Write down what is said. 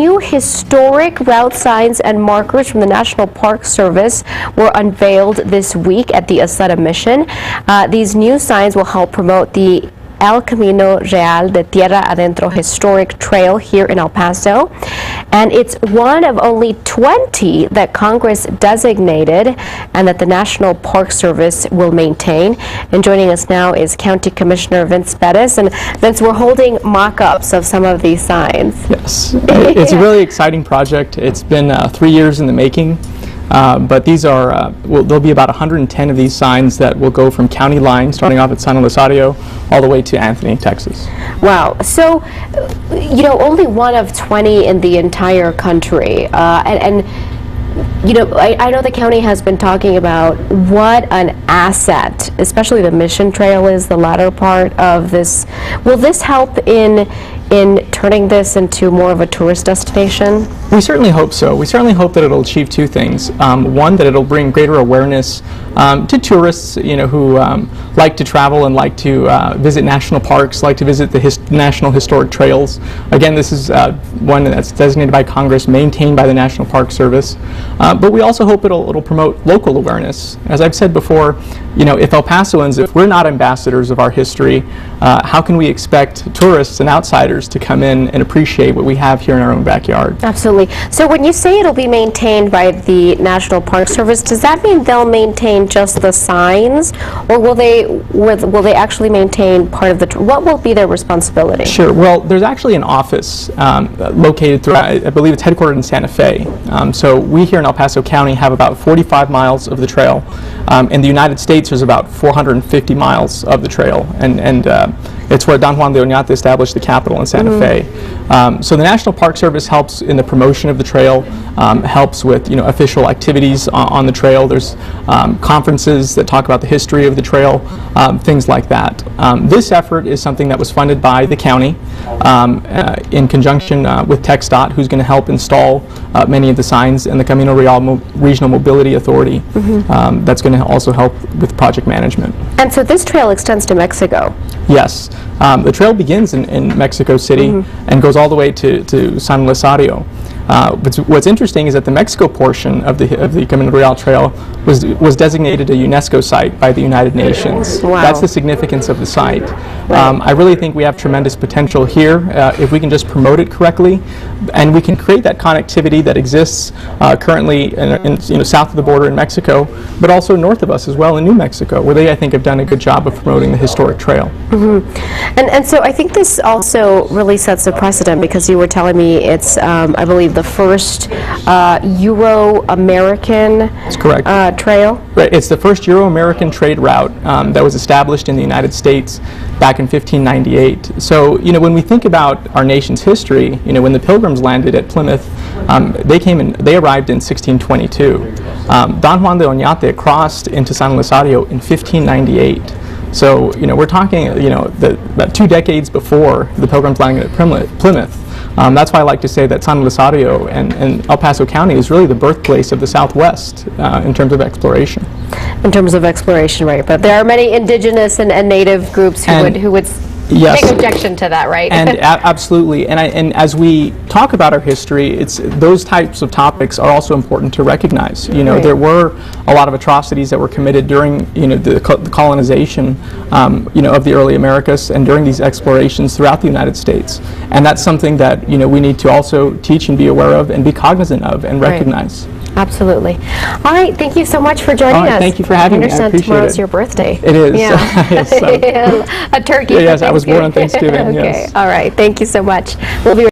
new historic route signs and markers from the National Park Service were unveiled this week at the Asada Mission. These new signs will help promote the El Camino Real de Tierra Adentro historic trail here in El Paso, and it's one of only 20 that Congress designated and that the National Park Service will maintain. And joining us now is County Commissioner Vince Perez. And Vince, we're holding mock-ups of some of these signs. Yes, it's a really exciting project. It's been 3 years in the making. But these are, there'll be about 110 of these signs that will go from county line, starting off at San Elizario, all the way to Anthony, Texas. Wow. So, you know, only one of 20 in the entire country. You know, I know the county has been talking about what an asset, especially the Mission Trail is, the latter part of this. Will this help in turning this into more of a tourist destination? We certainly hope so. We certainly hope that it'll achieve two things. One, that it'll bring greater awareness to tourists, you know, who like to travel and like to visit national parks, like to visit the National Historic Trails. Again, this is one that's designated by Congress, maintained by the National Park Service. But we also hope it'll promote local awareness. As I've said before, you know, if El Pasoans, if we're not ambassadors of our history, how can we expect tourists and outsiders to come in and appreciate what we have here in our own backyard? Absolutely. So when you say it'll be maintained by the National Park Service, does that mean they'll maintain just the signs, or will they actually maintain part of the what will be their responsibility? Sure. Well, there's actually an office located throughout, I believe it's headquartered in Santa Fe. So we here in El Paso County have about 45 miles of the trail. In the United States, there's about 450 miles of the trail, and it's where Don Juan de Oñate established the capital in Santa Fe. So the National Park Service helps in the promotion of the trail, helps with, you know, official activities on the trail. There's conferences that talk about the history of the trail, things like that. This effort is something that was funded by the county in conjunction with TxDOT, who's going to help install many of the signs, and the Camino Real Regional Mobility Authority that's going to also help with project management. And so this trail extends to Mexico? Yes. The trail begins in Mexico City and goes all the way to San Elizario. What's interesting is that the Mexico portion of the Camino Real Trail was designated a UNESCO site by the United Nations. Wow. That's the significance of the site. I really think we have tremendous potential here if we can just promote it correctly, and we can create that connectivity that exists currently in you know, south of the border in Mexico, but also north of us as well in New Mexico, where they, I think, have done a good job of promoting the historic trail. And so I think this also really sets a precedent, because you were telling me it's, I believe, the first Euro-American trail? Right, it's the first Euro-American trade route that was established in the United States back in 1598. So, you know, when we think about our nation's history, you know, when the Pilgrims landed at Plymouth, they arrived in 1622. Don Juan de Oñate crossed into San Elizario in 1598. So, you know, we're talking, you know, about 2 decades before the Pilgrims landed at Plymouth. That's why I like to say that San Elizario and El Paso County is really the birthplace of the Southwest in terms of exploration. In terms of exploration, right. But there are many indigenous and native groups who would yes, take objection to that, right? And absolutely. And as we talk about our history, those types of topics are also important to recognize. You know, right. There were a lot of atrocities that were committed during, you know, the colonization, you know, of the early Americas, and during these explorations throughout the United States. And that's something that, you know, we need to also teach and be aware of and be cognizant of and recognize. Right. Absolutely. All right, thank you so much for joining us. Thank you for having me. I understand tomorrow's your birthday. It is. Yeah. Yes, a turkey. Yes, I was born on Thanksgiving. Okay. Yes. All right. Thank you so much. We'll be